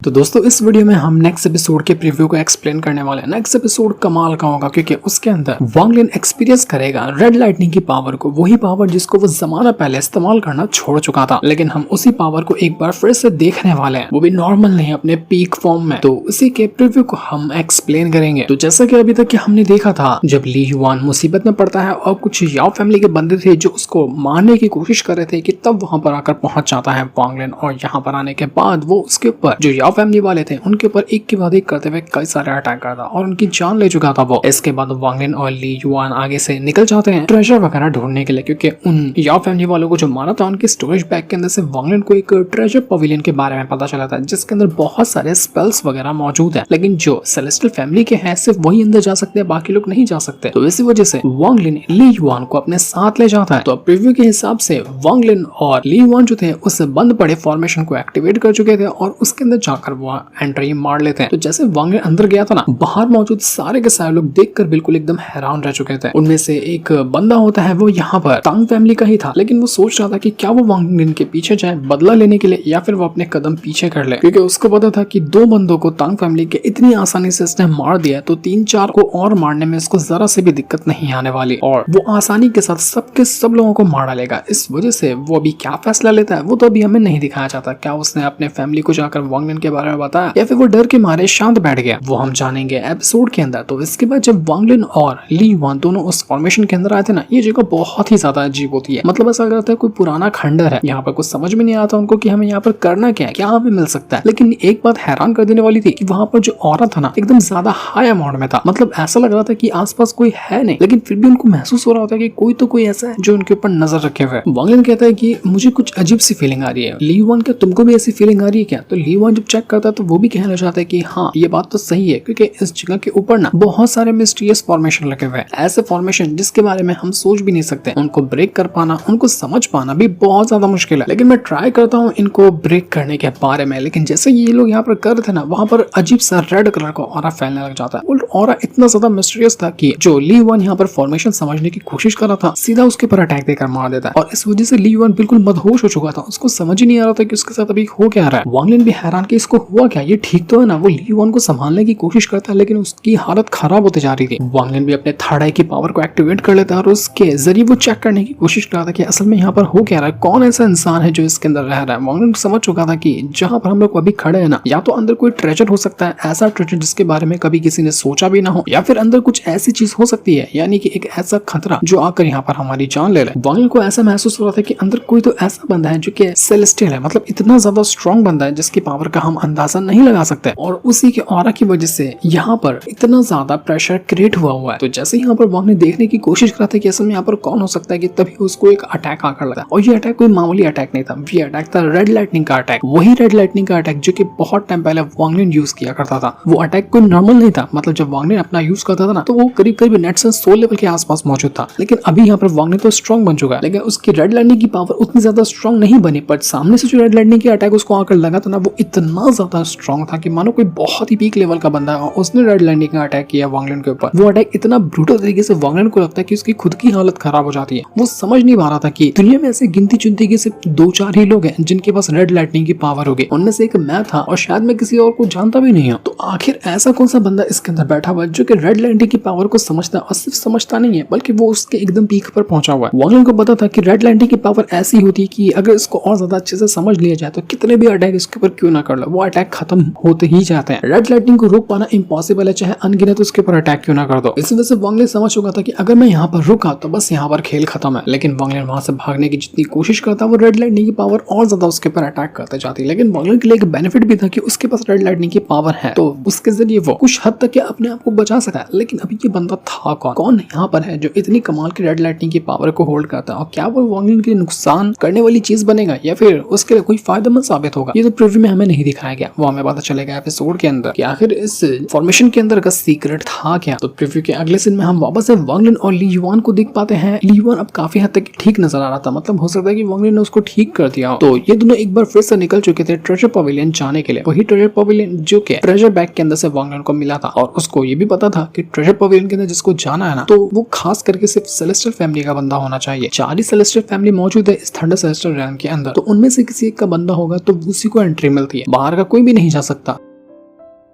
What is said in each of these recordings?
तो दोस्तों इस वीडियो में हम नेक्स्ट एपिसोड के प्रीव्यू को एक्सप्लेन करने वाले हैं। नेक्स्ट एपिसोड कमाल का होगा क्योंकि उसके अंदर वांग लिन एक्सपीरियंस करेगा रेड लाइटनिंग की पावर को, वही पावर जिसको वो जमाना पहले इस्तेमाल करना छोड़ चुका था, लेकिन हम उसी पावर को एक बार फिर से देखने वाले हैं, वो भी नॉर्मल नहीं, अपने पीक फॉर्म में। तो उसी के प्रीव्यू को हम एक्सप्लेन करेंगे। तो जैसा कि अभी तक हमने देखा था, जब ली युआन मुसीबत में पड़ता है और कुछ याओ फैमिली के बंदे थे जो उसको मारने की कोशिश कर रहे थे, कि तब वहां पर आकर पहुंच जाता है वांग लिन, और यहाँ पर आने के बाद वो उसके ऊपर जो याओ फैमिली वाले थे उनके ऊपर एक के बाद एक करते हुए कई सारे अटैक करता और उनकी जान ले चुका था वो। इसके बाद वांग लिन और ली युआन आगे से निकल जाते हैं ट्रेजर वगैरह ढूंढने के लिए, क्योंकि उन याओ फैमिली वालों को जो मारा था उनके स्टोरेज बैग के अंदर से वांग लिन को एक ट्रेजर पवेलियन के बारे में पता चला था, जिसके अंदर बहुत सारे स्पेल्स वगैरह मौजूद है, लेकिन जो सेलेस्टियल फैमिली के हैं सिर्फ वही अंदर जा सकते हैं, बाकी लोग नहीं जा सकते। तो इसी वजह से वांग लिन ली युआन को अपने साथ ले जाता है। तो प्रीव्यू के हिसाब से वांग लिन और ली युआन जो थे उस बंद पड़े फॉर्मेशन को एक्टिवेट कर चुके थे और उसके अंदर जाकर वो एंट्री मार लेते हैं। तो जैसे वांग लिन अंदर गया था ना, बाहर मौजूद सारे के सारे लोग देखकर बिल्कुल एकदम हैरान रह चुके थे। उनमें से एक बंदा होता है, वो यहाँ पर तांग फैमिली का ही था, लेकिन वो सोच रहा था कि क्या वो वांग लिन के पीछे जाए बदला लेने के लिए, या फिर वो अपने कदम पीछे कर ले, क्योंकि उसको पता था कि दो बंदों को तांग फैमिली के इतनी आसानी से इसने मार दिया तो 3-4 को और मारने में इसको जरा से भी दिक्कत नहीं आने वाली, और वो आसानी के साथ सबके सब लोगों को मार डालेगा। इस वजह से वो अभी क्या फैसला लेता है वो तो अभी हमें नहीं दिखाया जाता। क्या उसने अपने फैमिली को जाकर वांग लिन के बारे में बताया, या फिर वो डर के मारे शांत बैठ गया, वो हम जानेंगे एपिसोड के अंदर। तो इसके बाद जब वांग लिन और ली युआन दोनों उस फॉर्मेशन के अंदर आए थे ना, ये जगह बहुत ही ज्यादा अजीब होती है। मतलब ऐसा लगता है कोई पुराना खंडर है, यहाँ पर कुछ समझ में नहीं आता उनको कि हमें यहाँ पर करना क्या है, क्या हमें मिल सकता है। लेकिन एक बात हैरान कर देने वाली थी कि वहाँ पर जो औरत था ना, एकदम ज्यादा हाई अमाउंट में था। मतलब ऐसा लग रहा था कि आसपास कोई है नहीं, लेकिन फिर भी उनको महसूस हो रहा होता है कि कोई तो कोई ऐसा है जो उनके ऊपर नजर रखे हुए। वांग लिन कहता है कि मुझे कुछ अजीब सी फीलिंग आ रही है। ली युआन, क्या तुमको भी ऐसी फीलिंग आ रही है क्या? तो ली युआन जब चेक करता है तो वो भी कहना चाहता है कि हाँ ये बात तो सही है, क्योंकि इस जगह के ऊपर ना बहुत सारे मिस्टीरियस फॉर्मेशन लगे हुए हैं, ऐसे फॉर्मेशन जिसके बारे में हम सोच भी नहीं सकते। उनको ब्रेक कर पाना, उनको समझ पाना भी बहुत ज्यादा मुश्किल है, लेकिन मैं ट्राई करता हूँ इनको ब्रेक करने के बारे में। लेकिन जैसे ये लोग यहाँ पर कर रहे थे ना, वहाँ पर अजीब सा रेड कलर का ऑरा फैलने लग जाता है, और ऑरा इतना ज्यादा मिस्टीरियस था कि जो ली युआन यहाँ पर फॉर्मेशन समझने की कोशिश कर रहा था, सीधा उसके ऊपर अटैक देकर मार देता है। और इस वजह से ली युआन बिल्कुल मदहोश हो चुका था, उसको समझ ही नहीं आ रहा था कि उसके साथ अभी हो क्या रहा है। वांग लिन भी हैरान कि इसको हुआ क्या, ये ठीक तो है ना। वो ली युआन को संभालने की कोशिश करता है, लेकिन उसकी हालत खराब होती जा रही थी। वांग लिन भी अपने थर्ड आई की पावर को एक्टिवेट कर लेता है और उसके जरिए वो चेक करने की कोशिश कर रहा था कि असल में यहाँ पर हो क्या रहा है, कौन ऐसा इंसान है जो इसके अंदर रह रहा है। वांग लिन समझ चुका था कि जहाँ पर हम लोग अभी खड़े हैं ना, या तो अंदर कोई ट्रेजर हो सकता है, ऐसा ट्रेजर जिसके बारे में कभी किसी ने सोचा भी ना हो, या फिर अंदर कुछ ऐसी चीज हो सकती है, यानी कि एक ऐसा खतरा जो आकर यहाँ पर हमारी जान ले रहा है। वांग लिन को ऐसा महसूस हो रहा था कि अंदर कोई तो ऐसा बंदा है जो कि सेलेस्टियल है, मतलब इतना ज्यादा स्ट्रॉन्ग बंदा है जिसकी पावर का हम अंदाजा नहीं लगा सकते, और उसी के ऑरा की वजह से यहाँ पर इतना ज्यादा प्रेशर क्रिएट हुआ है। तो जैसे यहाँ पर वांग ने देखने की कोशिश करा था कि असल में यहाँ पर कौन हो सकता है, कि तभी उसको एक अटैक आकर लगा, और ये अटैक कोई मामूली अटैक नहीं था, ये अटैक था रेड लाइटनिंग का अटैक। वही रेड लाइटनिंग का अटैक जो कि बहुत टाइम पहले वांग लिन यूज किया करता था। वो अटैक कोई नॉर्मल नहीं था, मतलब जब वांग लिन अपना यूज करता था ना, तो वो करीब करीब नेट से 100 लेवल के आसपास मौजूद था। लेकिन अभी यहाँ पर वांग लिन तो स्ट्रॉन्ग बन चुका है, लेकिन उसकी रेड लाइटनिंग की पावर उतनी ज्यादा स्ट्रॉन्ग नहीं बनी, पर सामने से जो रेड लाइटनिंग की अटैक उसको आकर लगा था ना, वो इतना ज्यादा स्ट्रॉन्ग था कि मानो कोई बहुत ही पीक लेवल का बंदा है, उसने रेड लाइटनिंग का अटैक किया वांग लिन के ऊपर। वो अटैक इतना ब्रूटल तरीके से वांग लिन को लगता है कि उसकी खुद की हालत खराब हो जाती है। वो समझ नहीं पा रहा था कि दुनिया में ऐसे गिनती चुनती के सिर्फ 2-4 ही लोग हैं जिनके पास रेड लाइटनिंग की पावर होगी, उनमें से एक मैं था, और शायद मैं किसी और को जानता भी नहीं हूँ। तो आखिर ऐसा कौन सा बंदा इसके अंदर बैठा हुआ है जो कि रेड लाइटनिंग की पावर को समझता, और सिर्फ समझता नहीं है बल्कि वो उसके एकदम पीक पर पहुंचा हुआ है। वांग लिन को पता था कि रेड लाइटनिंग की पावर ऐसी होती है कि अगर इसको और ज्यादा अच्छे से समझ लिया जाए तो कितने भी अटैक इसके ऊपर क्यों ना कर लो, वो अटैक खत्म होते ही जाते हैं। रेड लाइटनिंग को रोक पाना इम्पॉसिबल है, चाहे अनगिनत उसके ऊपर अटैक क्यों ना कर दो। इस वजह से वांग लिन समझ चुका था कि अगर मैं यहाँ पर रुका तो बस यहाँ पर खेल खत्म है। लेकिन वांग लिन वहां से भागने की जितनी कोशिश करता, वो रेड लाइटनिंग की पावर और ज्यादा उसके ऊपर अटैक करते जाती। लेकिन वांग लिन के लिए एक बेनिफिट भी था कि उसके पास रेड लाइटनिंग की पावर है, तो उसके जरिए वो कुछ हद तक अपने आप को बचा सकता है। लेकिन अभी ये बंदा था कौन यहाँ पर है जो इतनी कमाल की रेड लाइटनिंग की पावर को होल्ड करता है, और क्या वो वांग लिन के नुकसान करने वाली चीज बनेगा या फिर उसके लिए कोई फायदेमंद साबित होगा, ये तो प्रीव्यू में हमें नहीं दिखाया गया। वो हमें पता चलेगा एपिसोड के अंदर कि आखिर इस फॉर्मेशन के अंदर का सीक्रेट था क्या। तो प्रीव्यू के अगले सीन में हम वापस से वांग लिन और ली युआन को देख पाते हैं। ली युआन अब काफी हद तक ठीक नजर आ रहा था, मतलब हो सकता है कि वांग लिन ने उसको ठीक कर दिया। तो ये दोनों एक बार फिर से निकल चुके थे ट्रेजर पवेलियन जाने के लिए, वही ट्रेजर पवेलियन जो कि ट्रेजर बैग के अंदर से वांग लिन को मिला था, और उसको ये भी पता था कि ट्रेजर पवेलियन के अंदर जिसको जाना है ना, तो वो खास करके सिर्फ सेलेस्टियल फैमिली का बंदा होना चाहिए। 4 ही सेलेस्टियल फैमिली मौजूद है इस थंडर सेलेस्टियल रैन के अंदर, तो उनमें से किसी एक का बंदा होगा तो उसी को एंट्री मिलती है। बाहर बाहर का कोई भी नहीं जा सकता।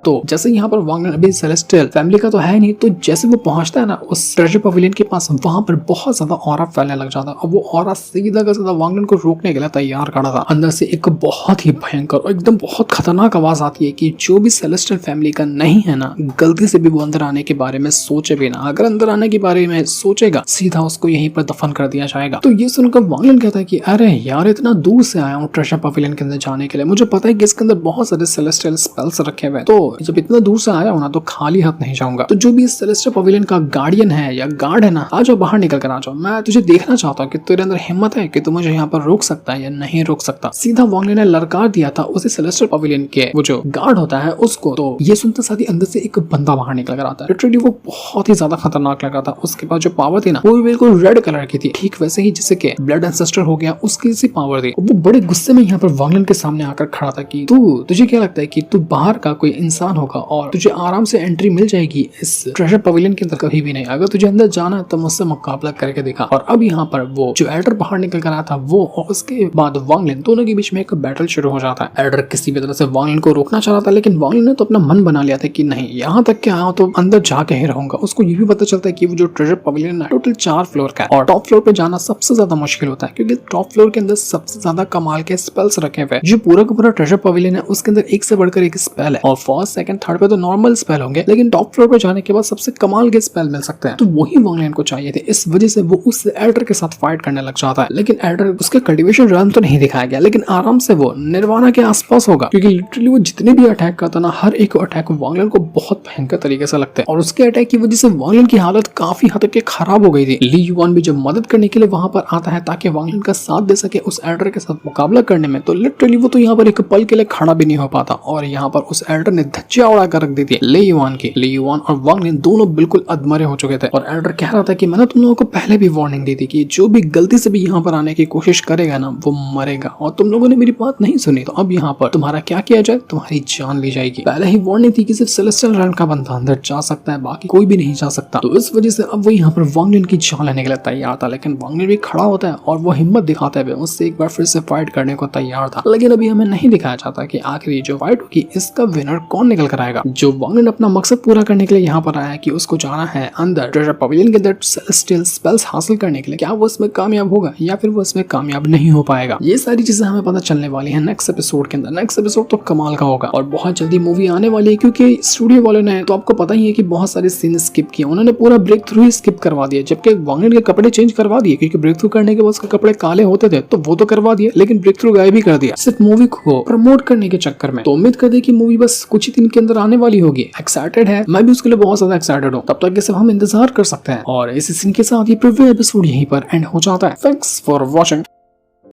तो जैसे यहाँ पर वांग लिन अभी सेलेस्टियल फैमिली का तो है नहीं, तो जैसे वो पहुंचता है ना उस ट्रेजर पवेलियन के पास, वहां पर बहुत ज्यादा ऑरा फैलने लग जाता है और वो ऑरा सीधा का सीधा वांग लिन को रोकने के लिए तैयार खड़ा था। अंदर से एक बहुत ही भयंकर और एकदम बहुत खतरनाक आवाज आती है कि जो भी सेलेस्टियल फैमिली का नहीं है ना, गलती से भी वो अंदर आने के बारे में सोचे भी ना, अगर अंदर आने के बारे में सोचेगा सीधा उसको यहीं पर दफन कर दिया जाएगा। तो ये सुनकर वांग लिन कहता है कि अरे यार, इतना दूर से आया हूँ ट्रेजर पवेलियन के अंदर जाने के लिए, मुझे पता है कि इसके अंदर बहुत सारे सेलेस्टियल स्पेल्स रखे हुए हैं, तो जब इतना दूर से आया हूं ना तो खाली हाथ नहीं जाऊंगा। तो जो भी इस सेलेस्टियल पवेलियन का गार्डियन है या गार्ड है ना, आ जाओ, बाहर निकल कर आ जाओ, मैं तुझे देखना चाहता हूँ कि तेरे अंदर हिम्मत है कि तू मुझे यहाँ पर रोक सकता है या नहीं रोक सकता। सीधा वांग लिन ने ललकार दिया था उसी सेलेस्टियल पवेलियन के वो जो गार्ड होता है उसको। तो ये सुनते साथ ही अंदर से एक बंदा बाहर निकल कर आता है। लिटरली वो बहुत ही ज्यादा खतरनाक लग रहा था। उसके पास जो पावर थी ना वो बिल्कुल रेड कलर की थी, ठीक वैसे ही जैसे कि ब्लड एंसेस्टर हो गया उसकी सी पावर थी। वो बड़े गुस्से में यहाँ पर वांग लिन के सामने आकर खड़ा था कि तुझे क्या लगता है कि तू बाहर का कोई इंसान होगा और तुझे आराम से एंट्री मिल जाएगी इस ट्रेजर पवेलियन के अंदर? कभी भी नहीं। अगर तुझे अंदर जाना है तो मुझसे मुकाबला करके दिखा। और अब यहाँ पर वो जो एल्डर बाहर निकल कर आया था वो और उसके बाद वांग लिन, दोनों के बीच में एक बैटल शुरू हो जाता है। एल्डर किसी भी तरह से वांग लिन को रोकना चाह रहा था, लेकिन वांग लिन ने तो अपना मन बना लिया था कि नहीं, यहाँ तक के आया तो अंदर जाके ही रहूंगा। उसको ये भी पता चलता है कि वो जो ट्रेजर पवेलियन है टोटल 4 फ्लोर का है और टॉप फ्लोर पे जाना सबसे ज्यादा मुश्किल होता है, क्योंकि टॉप फ्लोर के अंदर सबसे ज्यादा कमाल के स्पेल्स रखे हुए हैं। जो पूरा का पूरा ट्रेजर पवेलियन है उसके अंदर एक से बढ़कर एक स्पेल है और फर्स्ट सेकंड थर्ड पे तो नॉर्मल स्पेल होंगे, लेकिन टॉप फ्लोर पे जाने के बाद सबसे कमाल के स्पेल मिल सकते हैं। तो वही वांग लिन को चाहिए थे। इस वजह से वो उस एल्डर के साथ फाइट करने लग जाता है। लेकिन एल्डर उसके कल्टीवेशन रन तो नहीं दिखाया गया, लेकिन आराम से वो निर्वाणा के आसपास होगा, क्योंकि लिटरली वो जितने भी अटैक करता ना, हर एक अटैक वांग लिन को बहुत भयंकर तरीके से लगता है। और उसके अटैक की वजह से वांग लिन की हालत काफी हद तक खराब हो गई थी। ली युआन भी जब मदद करने के लिए वहां पर आता है ताकि वांग लिन का साथ दे सके उस एल्डर के साथ मुकाबला करने में, तो लिटरली वो तो यहाँ पर एक पल के लिए खड़ा भी नहीं हो पाता। और यहाँ पर उस एल्डर ने धज्जियां उड़ा कर रख दी थी ली युआन की। ली युआन और वांग लिन दोनों बिल्कुल अधमरे हो चुके थे और एल्डर कह रहा था कि मैंने तुम लोगों को पहले भी वार्निंग दी थी कि जो भी गलती से भी यहाँ पर आने की कोशिश करेगा ना वो मरेगा, और तुम लोगों ने मेरी बात नहीं सुनी। तो अब यहाँ पर तुम्हारा क्या किया जाए, तुम्हारी जान ली जाएगी। पहले ही वार्निंग थी कि सिर्फ सेलेस्टियल रैंक का बंदा अंदर जा सकता है, बाकी कोई भी नहीं जा सकता। तो इस वजह से अब वो यहाँ पर वांग लिन की जान लेने के लिए तैयार था, लेकिन वांग लिन भी खड़ा होता है और वो हिम्मत दिखाता है उससे एक बार फिर से फाइट करने को तैयार था। लेकिन अभी हमें नहीं दिखाया जाता कि आखिर जो फाइट होगी इसका विनर कौन निकल कर आएगा। जो वांग लिन अपना मकसद पूरा करने के लिए यहाँ पर आया है कि उसको जाना है अंदर ट्रेजर पवेलियन के अंदर सेलेस्टियल स्पेल्स हासिल करने के लिए, क्या वो इसमें कामयाब होगा या फिर वो इसमें कामयाब नहीं हो पाएगा, ये सारी चीजें हमें पता चलने वाली है नेक्स्ट एपिसोड के अंदर। नेक्स्ट एपिसोड तो कमाल का होगा और बहुत जल्दी मूवी आने वाली है, क्योंकि स्टूडियो वालों ने तो आपको पता ही है कि बहुत सारे सीन स्किप किए, उन्होंने पूरा ब्रेक थ्रू ही स्किप करवा दिया। जबकि वांग लिन के कपड़े चेंज करवा दिए, क्योंकि ब्रेक थ्रू करने के बाद उसके कपड़े काले होते थे तो वो तो करवा दिया, लेकिन ब्रेक थ्रू गायब भी कर दिया सिर्फ मूवी को प्रमोट करने के चक्कर में। तो उम्मीद कर दे कि मूवी बस कुछ ही दिन के अंदर आने वाली होगी। एक्साइटेड है, मैं भी उसके लिए बहुत ज्यादा एक्साइटेड हूँ। तब तक सिर्फ हम इंतजार कर सकते हैं और इस सीन के साथ ये प्रीव्यू एपिसोड यहीं पर एंड हो जाता है। Thanks for watching.